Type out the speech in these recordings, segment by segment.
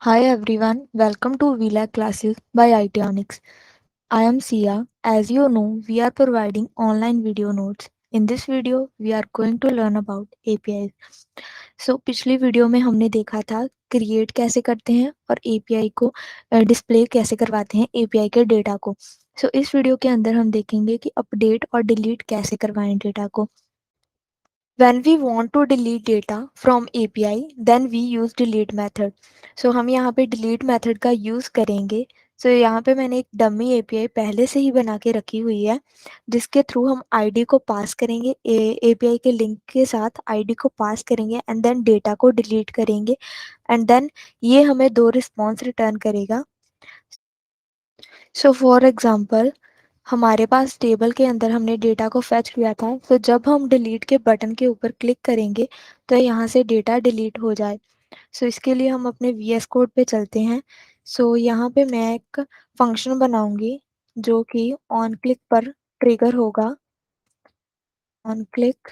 Hi everyone, welcome to VLAG classes by ITonics. I am Sia. As you know, we are providing online video notes. In this video, we are going to learn about APIs. पिछली video में हमने देखा था create कैसे करते हैं और API को डिस्प्ले कैसे करवाते हैं API के डेटा को। इस वीडियो के अंदर हम देखेंगे कि अपडेट और डिलीट कैसे करवाएं डेटा को। When we want to delete data from API, then we use delete method. हम यहाँ पे delete method का use करेंगे। यहाँ पे मैंने एक डमी API पहले से ही बना के रखी हुई है, जिसके थ्रू हम ID को पास करेंगे, API के लिंक के साथ ID को पास करेंगे एंड देन डेटा को डिलीट करेंगे एंड देन ये हमें 2 रिस्पॉन्स रिटर्न करेगा। फॉर एग्जाम्पल हमारे पास टेबल के अंदर हमने डेटा को फेच किया था, जब हम डिलीट के बटन के ऊपर क्लिक करेंगे तो यहाँ से डेटा डिलीट हो जाए। इसके लिए हम अपने VS कोड पे चलते हैं। यहाँ पे मैं एक फंक्शन बनाऊंगी जो कि ऑन क्लिक पर ट्रिगर होगा। ऑन क्लिक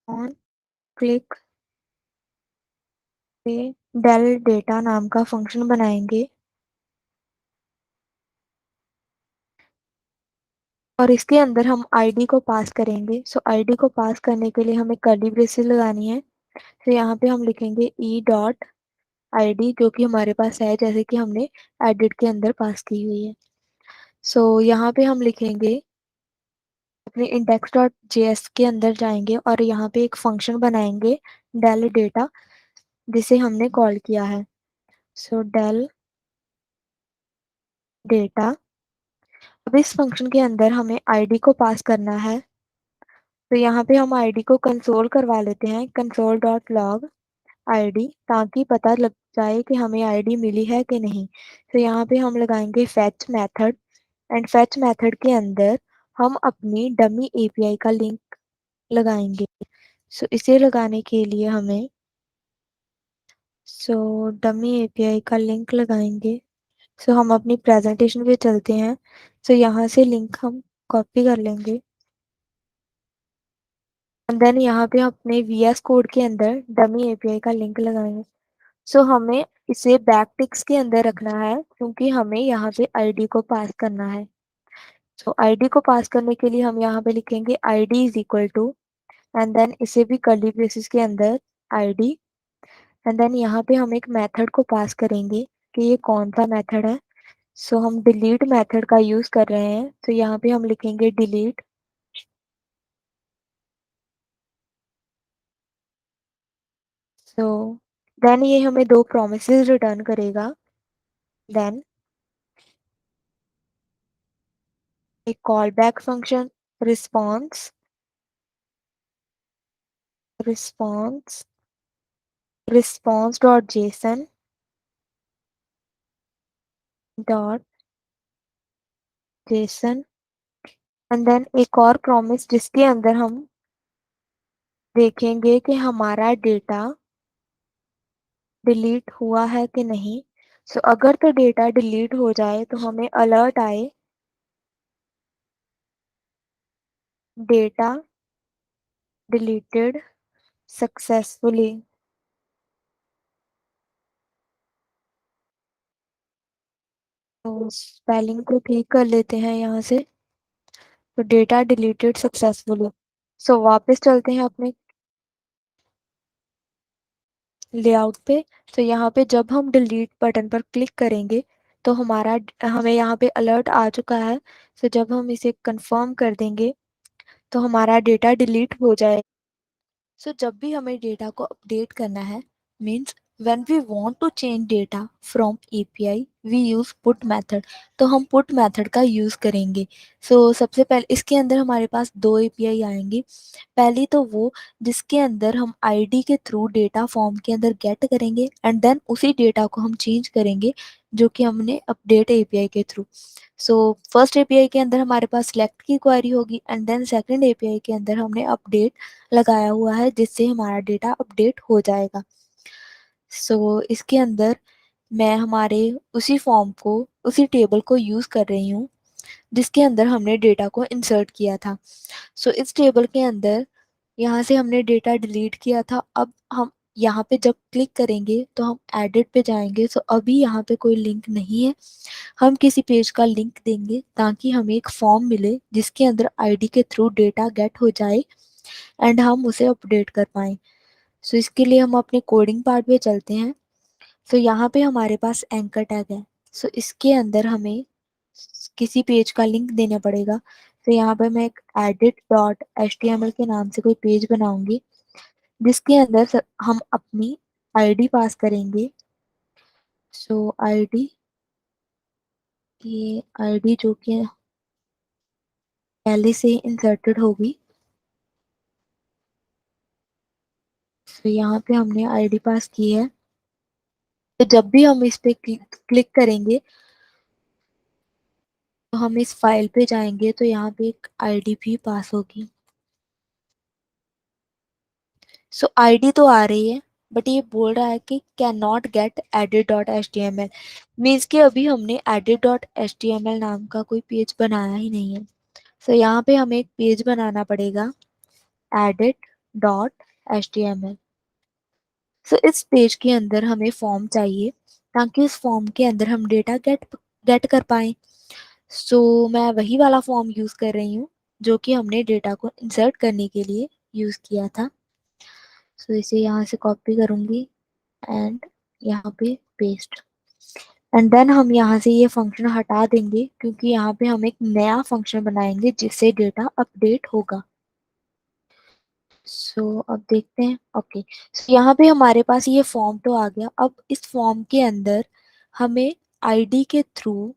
ऑन क्लिक पे डेल डेटा नाम का फंक्शन बनाएंगे और इसके अंदर हम आईडी को पास करेंगे। आईडी को पास करने के लिए हमें कर्ली ब्रेसेस लगानी है। यहाँ पे हम लिखेंगे ई डॉट आईडी जो कि हमारे पास है, जैसे कि हमने एडिट के अंदर पास की हुई है। यहाँ पे हम लिखेंगे अपने इंडेक्स डॉट जेएस के अंदर जाएंगे और यहाँ पे एक फंक्शन बनाएंगे डेल डेटा, जिसे हमने कॉल किया है। Del data. अब इस फंक्शन के अंदर हमें आईडी को पास करना है। यहाँ पे हम आईडी को कंसोल करवा लेते हैं, कंसोल डॉट लॉग आईडी, ताकि पता लग जाए कि हमें आईडी मिली है कि नहीं। यहाँ पे हम लगाएंगे fetch method and fetch method के अंदर हम अपनी डमी एपीआई का लिंक लगाएंगे। इसे लगाने के लिए हमें डमी एपीआई का लिंक लगाएंगे। हम अपनी प्रेजेंटेशन पे चलते हैं। यहाँ से लिंक हम कॉपी कर लेंगे एंड देन यहाँ पे अपने VS कोड के अंदर डमी एपीआई का लिंक लगाएंगे। हमें इसे बैक टिक्स के अंदर रखना है क्योंकि हमें यहाँ पे आईडी को पास करना है। आईडी को पास करने के लिए हम यहाँ पे लिखेंगे ID is equal to and then इसे भी कर्ली ब्रेसेस के अंदर आईडी एंड देन यहाँ पे हम एक मेथड को पास करेंगे कि ये कौन सा मेथड है। हम डिलीट मेथड का यूज कर रहे हैं, यहाँ पे हम लिखेंगे डिलीट। देन ये हमें 2 प्रोमिसेस रिटर्न करेगा। देन एक call back function response response response.json dot JSON and then एक और प्रॉमिस जिसके अंदर हम देखेंगे कि हमारा डेटा डिलीट हुआ है कि नहीं। अगर तो डेटा डिलीट हो जाए तो हमें अलर्ट आए डेटा डिलीटेड सक्सेसफुली। स्पेलिंग को ठीक कर लेते हैं यहाँ से। Data deleted successfully. वापस चलते हैं अपने लेआउट पे। यहाँ पे जब हम डिलीट बटन पर क्लिक करेंगे तो हमें यहाँ पे अलर्ट आ चुका है। जब हम इसे कंफर्म कर देंगे तो हमारा डेटा डिलीट हो जाए। जब भी हमें डेटा को अपडेट करना है, means when we want to change data from API we use put method. हम पुट मेथड का यूज करेंगे। सबसे पहले इसके अंदर हमारे पास 2 एपीआई आएंगी। पहली तो वो जिसके अंदर हम आईडी के थ्रू डेटा फॉर्म के अंदर गेट करेंगे एंड देन उसी डेटा को हम चेंज करेंगे जो कि हमने अपडेट एपीआई के थ्रू। फर्स्ट एपीआई के अंदर हमारे पास सिलेक्ट की क्वेरी होगी एंड देन सेकंड एपीआई के अंदर हमने अपडेट लगाया हुआ है जिससे हमारा डेटा अपडेट हो जाएगा। इसके अंदर मैं हमारे उसी फॉर्म को उसी टेबल को यूज कर रही हूँ जिसके अंदर हमने डेटा को इंसर्ट किया था। इस टेबल के अंदर यहाँ से हमने डेटा डिलीट किया था। अब हम यहाँ पे जब क्लिक करेंगे तो हम एडिट पे जाएंगे। सो अभी यहाँ पे कोई लिंक नहीं है। हम किसी पेज का लिंक देंगे ताकि हमें एक फॉर्म मिले जिसके अंदर आईडी के थ्रू डेटा गेट हो जाए एंड हम उसे अपडेट कर पाएँ। सो इसके लिए हम अपने कोडिंग पार्ट पे चलते हैं। सो यहाँ पे हमारे पास एंकर टैग है। सो इसके अंदर हमें किसी पेज का लिंक देना पड़ेगा। तो यहाँ पे मैं एक edit.html के नाम से कोई पेज बनाऊंगी जिसके अंदर हम अपनी आईडी पास करेंगे। सो आईडी, ये आईडी जो कि पहले से इंसर्टेड होगी। तो यहाँ पे हमने आईडी पास की है। तो जब भी हम इस पे क्लिक करेंगे तो हम इस फाइल पे जाएंगे तो यहाँ पे एक आईडी भी पास होगी। सो आईडी तो आ रही है बट ये बोल रहा है कि can not gate edit.html, means कि अभी हमने edit.html नाम का कोई पेज बनाया ही नहीं है। सो यहाँ पे हमें एक पेज बनाना पड़ेगा edit.html। सो इस पेज के अंदर हमें फॉर्म चाहिए ताकि उस फॉर्म के अंदर हम डेटा गेट गेट कर पाए। सो मैं वही वाला फॉर्म यूज कर रही हूँ जो कि हमने डेटा को इंसर्ट करने के लिए यूज किया था। सो इसे यहाँ से कॉपी करूंगी एंड यहाँ पे पेस्ट, एंड देन हम यहाँ से ये फंक्शन हटा देंगे क्योंकि यहाँ पे हम एक नया फंक्शन बनाएंगे जिससे डेटा अपडेट होगा। सो अब देखते हैं। ओके, सो यहाँ पे हमारे पास ये फॉर्म तो आ गया। अब इस फॉर्म के अंदर हमें आईडी के थ्रू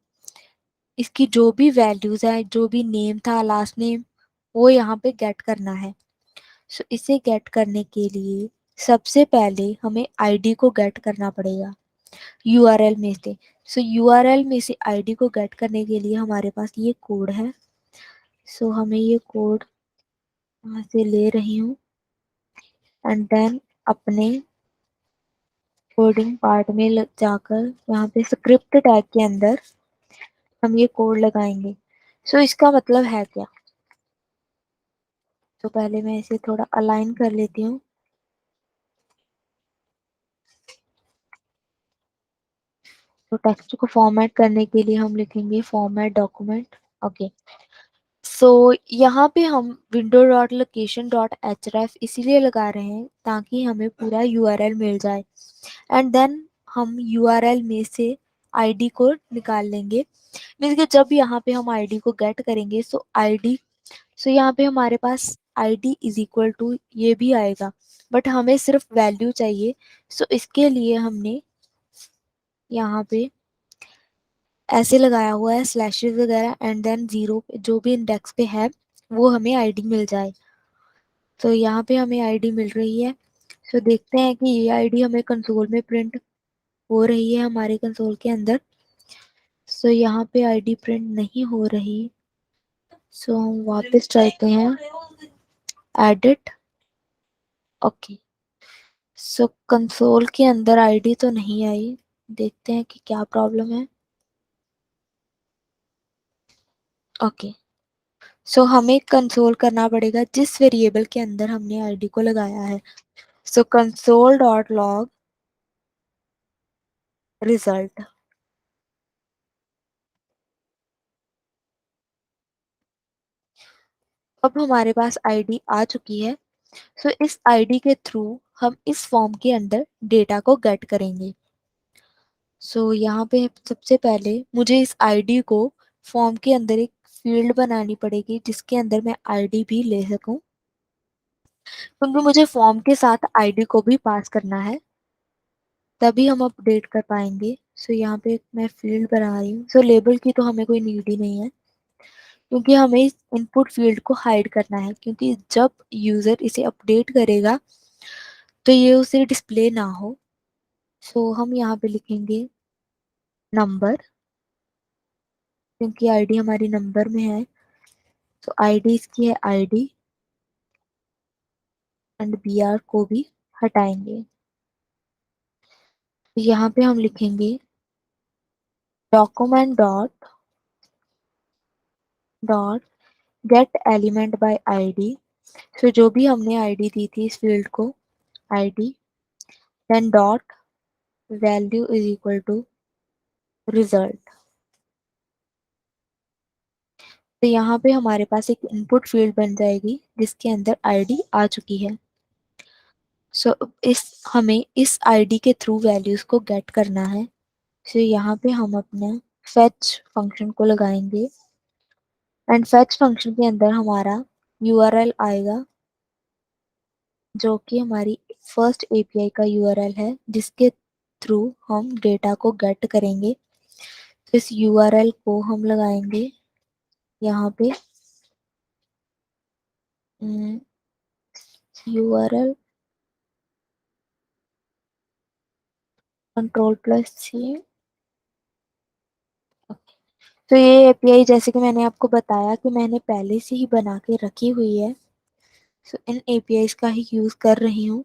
इसकी जो भी वैल्यूज है, जो भी नेम था, लास्ट नेम, वो यहाँ पे गेट करना है। सो इसे गेट करने के लिए सबसे पहले हमें आईडी को गेट करना पड़ेगा यूआरएल में से। सो यूआरएल में से आईडी को गेट करने के लिए हमारे पास ये कोड है। सो हमें ये कोड यहाँ से ले रही हूँ एंड देन अपने कोडिंग पार्ट में जाकर यहाँ पे स्क्रिप्ट टैग के अंदर हम ये कोड लगाएंगे। सो इसका मतलब है क्या? तो पहले मैं इसे थोड़ा अलाइन कर लेती हूँ। तो टेक्स्ट को फॉर्मेट करने के लिए हम लिखेंगे फॉर्मेट डॉक्यूमेंट। ओके, सो यहाँ पे हम विंडो डॉट लोकेशन डॉट एचरेफ इसीलिए लगा रहे हैं ताकि हमें पूरा यूआरएल मिल जाए एंड देन हम यूआरएल में से आईडी को निकाल लेंगे। मीन्स कि जब यहाँ पे हम आईडी को गेट करेंगे सो आईडी, सो यहाँ पे हमारे पास आईडी इज इक्वल टू ये भी आएगा बट हमें सिर्फ वैल्यू चाहिए। सो इसके लिए हमने यहाँ पे ऐसे लगाया हुआ है स्लैशेस वगैरह एंड देन जीरो, जो भी इंडेक्स पे है वो हमें आईडी मिल जाए। तो यहाँ पे हमें आईडी मिल रही है। सो देखते हैं कि ये आईडी हमें कंसोल में प्रिंट हो रही है हमारे कंसोल के अंदर। सो यहाँ पे आईडी प्रिंट नहीं हो रही। सो हम वापस चलते हैं एडिट। ओके, सो कंसोल के अंदर आईडी तो नहीं आई, देखते हैं कि क्या प्रॉब्लम है। ओके, सो हमें कंसोल करना पड़ेगा जिस वेरिएबल के अंदर हमने आईडी को लगाया है। सो कंसोल डॉट लॉग रिजल्ट। अब हमारे पास आईडी आ चुकी है। सो इस आईडी के थ्रू हम इस फॉर्म के अंदर डेटा को गेट करेंगे। सो यहाँ पे सबसे पहले मुझे इस आईडी को फॉर्म के अंदर एक फील्ड बनानी पड़ेगी जिसके अंदर मैं आईडी भी ले सकूं, क्योंकि मुझे फॉर्म के साथ आईडी को भी पास करना है, तभी हम अपडेट कर पाएंगे। सो यहाँ पे मैं फील्ड बना रही हूँ। सो लेबल की तो हमें कोई नीड ही नहीं है क्योंकि हमें इस इनपुट फील्ड को हाइड करना है, क्योंकि जब यूजर इसे अपडेट करेगा तो ये उसे डिस्प्ले ना हो। सो हम यहाँ पे लिखेंगे नंबर, क्योंकि आईडी हमारी नंबर में है। तो आईडी इसकी है आईडी एंड बीआर को भी हटाएंगे। तो यहाँ पे हम लिखेंगे document dot dot get element by ID so जो भी हमने आईडी दी थी इस फील्ड को, ID, then dot value is equal to result. तो यहाँ पे हमारे पास एक इनपुट फील्ड बन जाएगी जिसके अंदर आईडी आ चुकी है। सो इस हमें इस आईडी के थ्रू वैल्यूज को गेट करना है। सो यहाँ पे हम अपना फेच फंक्शन को लगाएंगे एंड फेच फंक्शन के अंदर हमारा यूआरएल आएगा जो कि हमारी फर्स्ट एपीआई का यूआरएल है जिसके थ्रू हम डेटा को गेट करेंगे। इस यूआरएल को हम लगाएंगे यहाँ पे यूआरएल कंट्रोल+C। तो ये एपीआई जैसे कि मैंने आपको बताया कि मैंने पहले से ही बना के रखी हुई है। सो इन एपीआईज का ही यूज कर रही हूँ।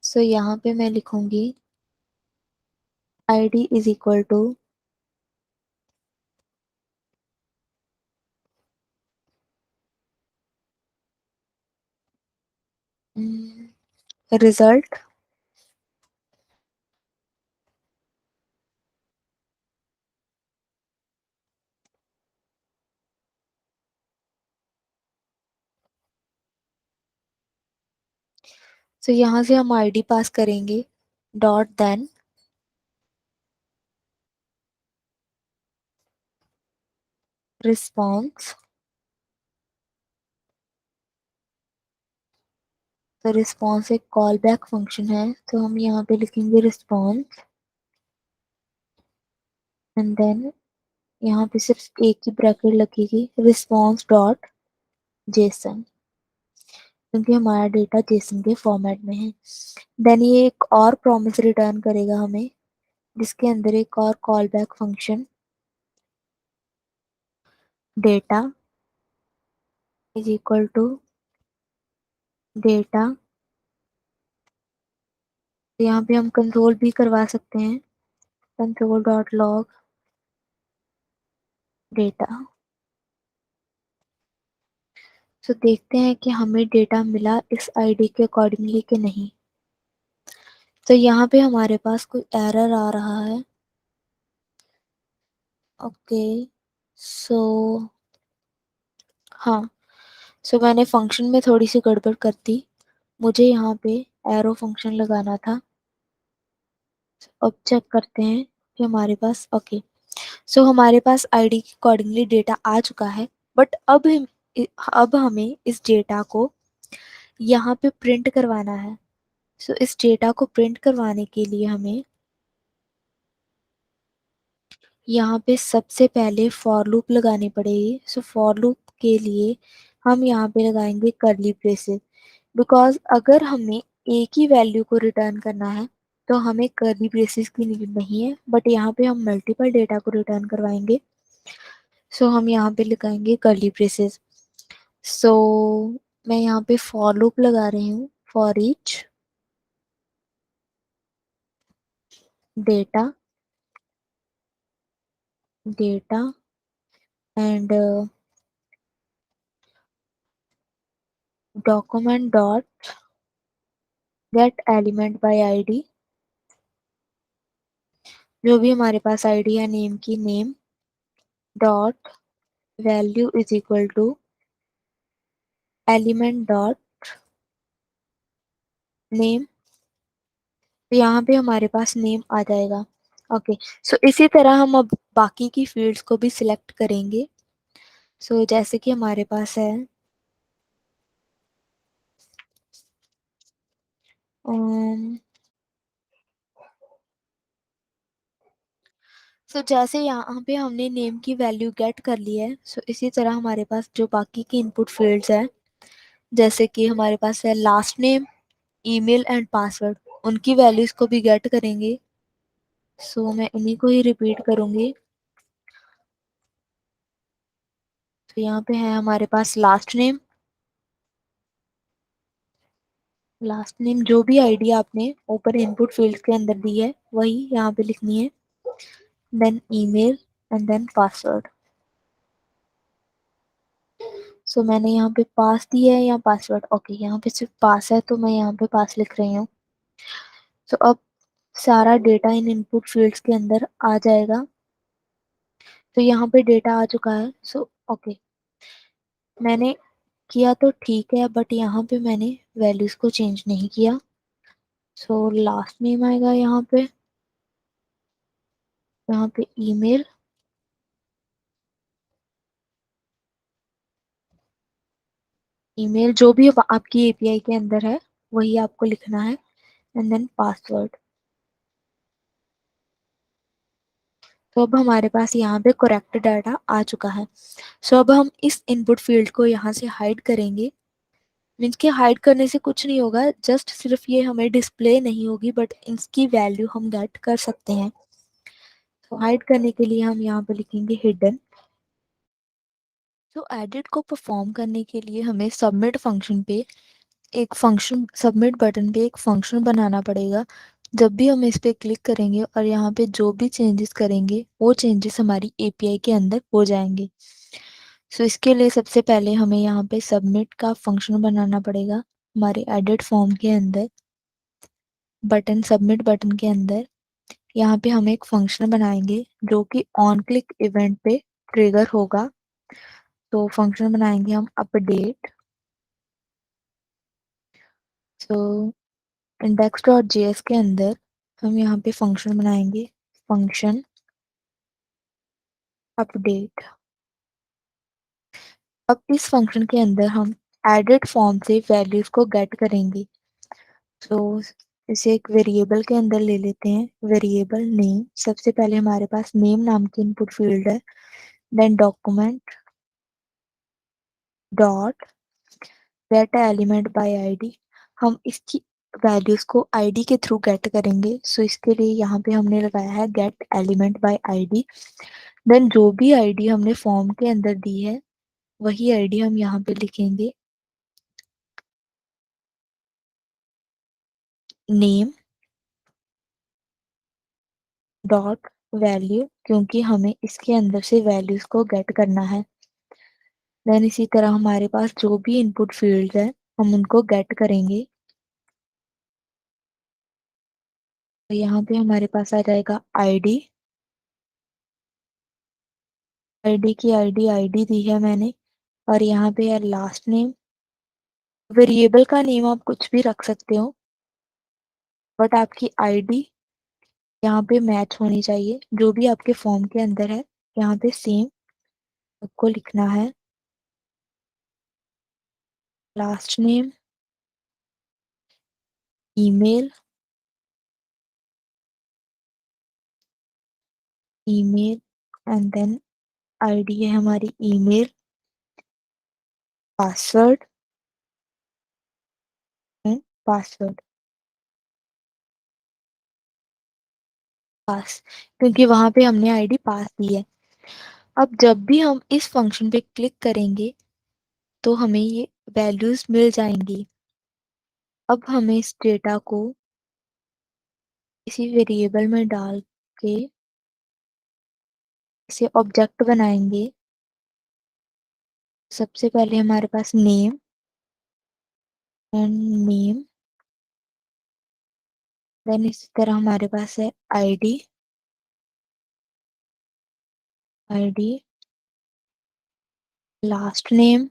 सो यहाँ पे मैं लिखूंगी id is equal to result. So यहाँ से हम आईडी पास करेंगे डॉट देन रिस्पॉन्स। तो रिस्पॉन्स एक कॉल बैक फंक्शन है तो हम यहाँ पे लिखेंगे रिस्पॉन्स एंड देन यहाँ पे सिर्फ एक ही ब्रैकेट लगेगी रिस्पॉन्स डॉट जेसन क्योंकि हमारा डेटा जेसन के फॉर्मेट में है। देन ये एक और प्रॉमिस रिटर्न करेगा हमें जिसके अंदर एक और call back function data is equal to data. तो यहाँ पे हम कंट्रोल भी करवा सकते हैं कंट्रोल डॉट लॉग डेटा। तो देखते हैं कि हमें डेटा मिला इस आईडी के अकॉर्डिंगली कि नहीं। तो यहाँ पे हमारे पास कोई एरर आ रहा है। ओके सो हाँ, सो मैंने फंक्शन में थोड़ी सी गड़बड़ कर दी। मुझे यहाँ पे एरो फंक्शन लगाना था। अब चेक करते हैं कि हमारे पास ओके सो हमारे पास आईडी के अकॉर्डिंगली डेटा आ चुका है। बट अब हमें इस डेटा को यहाँ पे प्रिंट करवाना है। सो इस डेटा को प्रिंट करवाने के लिए हमें यहाँ पे सबसे पहले फॉर लूप लगानी पड़ेगी। सो फॉर लूप के लिए हम यहाँ पे लगाएंगे कर्ली ब्रेसेस बिकॉज अगर हमें एक ही वैल्यू को रिटर्न करना है तो हमें कर्ली ब्रेसेस की नीड नहीं है बट यहाँ पे हम मल्टीपल डेटा को रिटर्न करवाएंगे। सो हम यहाँ पे लगाएंगे कर्ली ब्रेसेस। सो मैं यहाँ पे फॉर लूप लगा रही हूँ for each data data and document dot get element by ID. जो भी हमारे पास आईडी है नेम की name dot value is equal to element dot name. तो यहाँ पे हमारे पास नेम आ जाएगा। ओके सो इसी तरह हम अब बाकी की फील्ड्स को भी सिलेक्ट करेंगे। सो जैसे कि हमारे पास है सो जैसे यहाँ पे हमने नेम की वैल्यू गेट कर ली है सो इसी तरह हमारे पास जो बाकी की इनपुट फील्ड्स है जैसे कि हमारे पास है last name email and password उनकी वैल्यूज को भी गेट करेंगे। सो मैं इन्हीं को ही रिपीट करूंगी। तो यहाँ पे है हमारे पास लास्ट नेम जो भी आईडी आपने ऊपर इनपुट फील्ड के अंदर दी है वही यहाँ पे लिखनी है then email and then password. So मैंने यहाँ पे पास दिया है या पासवर्ड, ओके यहाँ पे सिर्फ पास है तो मैं यहाँ पे पास लिख रही हूँ। सो अब सारा डेटा इन इनपुट फील्ड्स के अंदर आ जाएगा। तो यहाँ पे डेटा आ चुका है। सो ओके मैंने किया तो ठीक है, बट यहाँ पे मैंने वैल्यूज को चेंज नहीं किया। सो लास्ट नेम आएगा यहाँ पे ईमेल, ईमेल जो भी आपकी एपीआई के अंदर है वही आपको लिखना है, एंड देन पासवर्ड। तो अब हमारे पास यहाँ पे करेक्ट डाटा आ चुका है। सो अब हम इस इनपुट फील्ड को यहाँ से हाइड करेंगे। मीन्स कि हाइड करने से कुछ नहीं होगा, जस्ट सिर्फ ये हमें डिस्प्ले नहीं होगी, बट इसकी वैल्यू हम गेट कर सकते हैं। तो हाइड करने के लिए हम यहाँ पे लिखेंगे हिडन। तो एडिट को परफॉर्म करने के लिए हमें सबमिट फंक्शन पे एक फंक्शन, सबमिट बटन पे एक फंक्शन बनाना पड़ेगा। जब भी हम इस पे क्लिक करेंगे और यहाँ पे जो भी चेंजेस करेंगे वो चेंजेस हमारी एपीआई के अंदर हो जाएंगे। सो इसके लिए सबसे पहले हमें यहाँ पे सबमिट का फंक्शन बनाना पड़ेगा हमारे एडिट फॉर्म के अंदर, बटन सबमिट बटन के अंदर। यहाँ पे हम एक फंक्शन बनाएंगे जो कि ऑन क्लिक इवेंट पे ट्रिगर होगा। तो फंक्शन बनाएंगे हम अपडेट। तो इंडेक्स डॉट जेएस के अंदर हम यहाँ पे फंक्शन बनाएंगे फंक्शन अपडेट। अब इस फंक्शन के अंदर हम एडिट फॉर्म से वैल्यूज को गेट करेंगे। तो इसे एक वेरिएबल के अंदर ले लेते हैं, वेरिएबल नेम। सबसे पहले हमारे पास नेम नाम की इनपुट फील्ड है, then document dot get element by ID. हम इसकी वैल्यूज को आईडी के थ्रू गेट करेंगे। सो इसके लिए यहाँ पे हमने लगाया है get element by ID. Then जो भी आईडी हमने फॉर्म के अंदर दी है वही आईडी हम यहाँ पे लिखेंगे, नेम डॉट वैल्यू, क्योंकि हमें इसके अंदर से वैल्यूज को गेट करना है। देन इसी तरह हमारे पास जो भी इनपुट फील्ड है हम उनको गेट करेंगे। तो यहाँ पे हमारे पास आ जाएगा आईडी, आईडी की आईडी दी है मैंने, और यहाँ पे है लास्ट नेम। वेरिएबल का नेम आप कुछ भी रख सकते हो, बट आपकी आईडी यहाँ पे मैच होनी चाहिए जो भी आपके फॉर्म के अंदर है। यहाँ पे सेम आपको लिखना है, last name, email, email and then ID है हमारी email, password and password pass, क्योंकि वहां पे हमने आईडी पास दी है। अब जब भी हम इस फंक्शन पे क्लिक करेंगे तो हमें ये वैल्यूज मिल जाएंगी। अब हमें इस डेटा को किसी वेरिएबल में डाल के इसे ऑब्जेक्ट बनाएंगे। सबसे पहले हमारे पास नेम एंड नेम, देन इसी तरह हमारे पास है ID, ID, last name,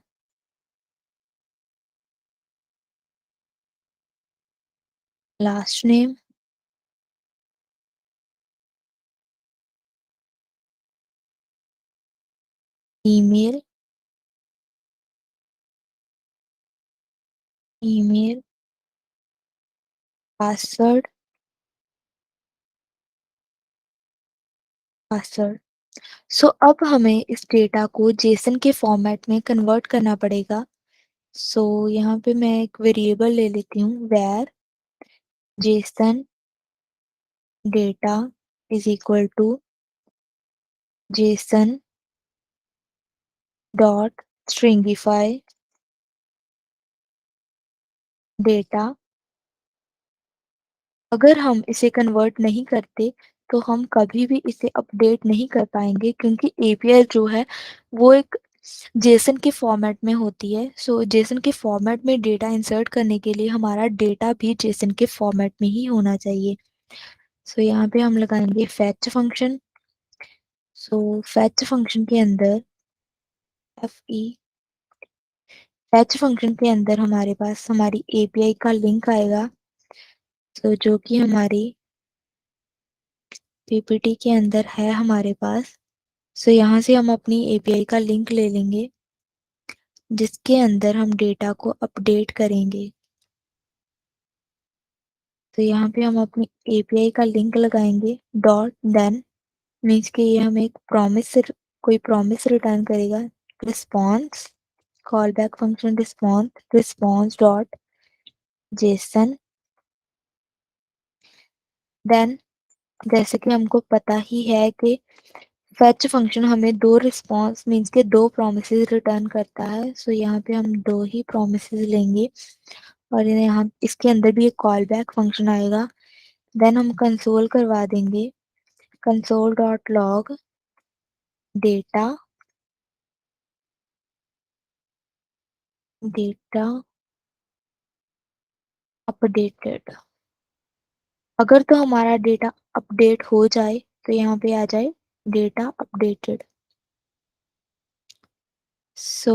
last name, email, email, password, password. So अब हमें इस डेटा को जेसन के फॉर्मेट में कन्वर्ट करना पड़ेगा। सो यहाँ पे मैं एक वेरिएबल ले लेती हूँ, var JSON data is equal to JSON dot stringify data. अगर हम इसे कन्वर्ट नहीं करते तो हम कभी भी इसे अपडेट नहीं कर पाएंगे, क्योंकि एपीआई जो है वो एक जेसन के फॉर्मेट में होती है। सो जेसन के फॉर्मेट में डेटा इंसर्ट करने के लिए हमारा डेटा भी जेसन के फॉर्मेट में ही होना चाहिए। सो यहाँ पे हम लगाएंगे फैच फंक्शन। सो फैच फंक्शन के अंदर फैच फंक्शन के अंदर हमारे पास हमारी एपीआई का लिंक आएगा, तो जो कि हमारी पीपीटी के अंदर है हमारे पास। सो यहाँ से हम अपनी एपीआई का लिंक ले लेंगे, जिसके अंदर हम डेटा को अपडेट करेंगे। तो यहाँ पे हम अपनी एपीआई का लिंक लगाएंगे, डॉट देन मीन्स कि ये हमें एक कोई प्रॉमिस रिटर्न करेगा, response call back function response dot JSON. Then जैसे कि हमको पता ही है कि फैच फंक्शन हमें दो रिस्पॉन्स मीन्स के दो प्रोमिसेस रिटर्न करता है। सो यहाँ पे हम दो ही प्रोमिसेस लेंगे और यहाँ इसके अंदर भी एक कॉल बैक फंक्शन आएगा। देन हम कंसोल करवा देंगे, console dot log data data updated. अगर तो हमारा डेटा अपडेट हो जाए तो यहाँ पे आ जाए डेटा अपडेटेड। सो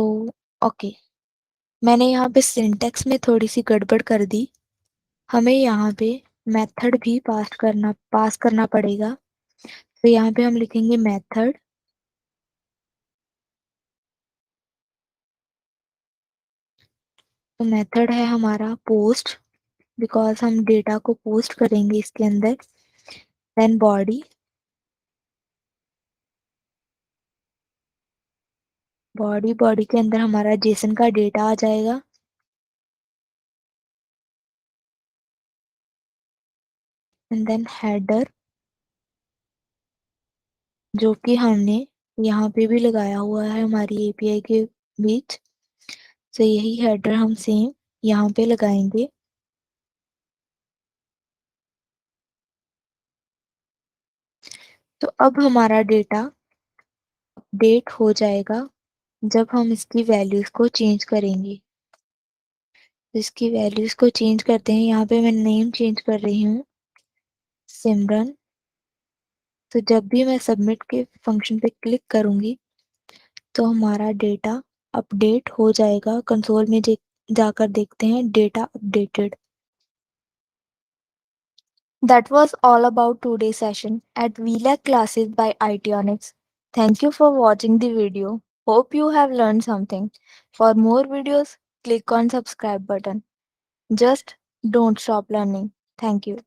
ओके, मैंने यहाँ पे सिंटेक्स में थोड़ी सी गड़बड़ कर दी। हमें यहाँ पे मेथड भी पास करना पड़ेगा। तो यहाँ पे हम लिखेंगे मेथड, तो मेथड है हमारा पोस्ट, बिकॉज हम डेटा को पोस्ट करेंगे इसके अंदर। देन बॉडी, बॉडी के अंदर हमारा जेसन का डेटा आ जाएगा। एंड देन हेडर, जो कि हमने यहाँ पे भी लगाया हुआ है हमारी एपीआई के बीच। तो यही हेडर हम सेम यहाँ पे लगाएंगे। तो अब हमारा डेटा अपडेट हो जाएगा जब हम इसकी वैल्यूज को चेंज करेंगे। इसकी वैल्यूज को चेंज करते हैं, यहाँ पे मैं नेम चेंज कर रही हूँ सिमरन। तो जब भी मैं सबमिट के फंक्शन पे क्लिक करूंगी तो हमारा डेटा अपडेट हो जाएगा। कंसोल में जाकर देखते हैं data updated. That was all about today's session at VLAC classes by ITonics. Thank you for watching the video. Hope you have learned something. For more videos, click on subscribe button. Just don't stop learning. Thank you.